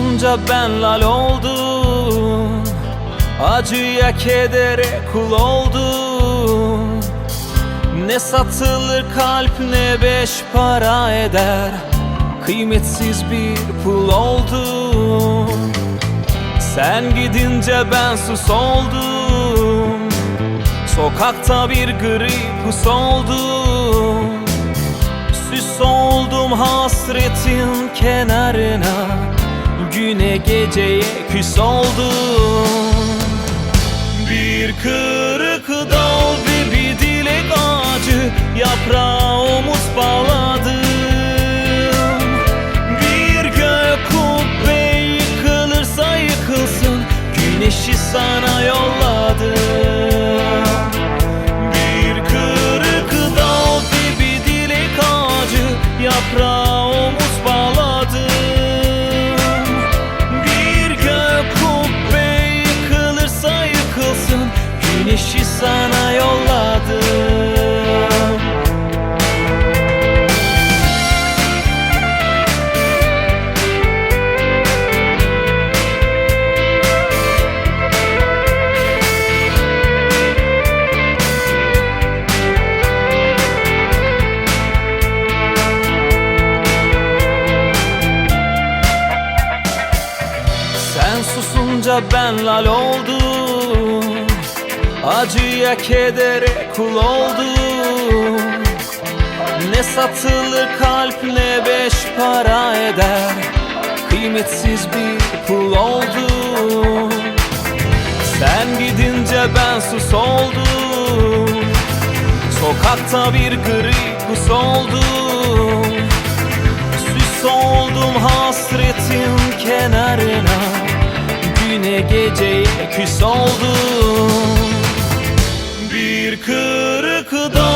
susunca ben lal oldum, acıya kedere kul oldum. Ne satılır kalp ne beş para eder, kıymetsiz bir pul oldum. Sen gidince ben sus oldum, sokakta bir gri pus oldum. Süs oldum hasretin kenarına, güne geceye küs oldum. Bir kırık dal ve bir dilek ağacı, yaprağa omuz bağladım. Bir gök kubbe yıkılırsa yıkılsın, güneşi sana yolladım. Bir kırık dal ve bir dilek ağacı, yaprağa omuz bağladım. Bir gök kubbe yıkılırsa yıkılsın, güneşi sana yolladım. Sen susunca ben lal oldum, acıya kedere kul oldum. Ne satılır kalp ne beş para eder, kıymetsiz bir pul oldum. Sen gidince ben sus oldum, sokakta bir gri pus oldum. Süs oldum hasretin kenarına, güne geceye küs oldum. Bir kırık dal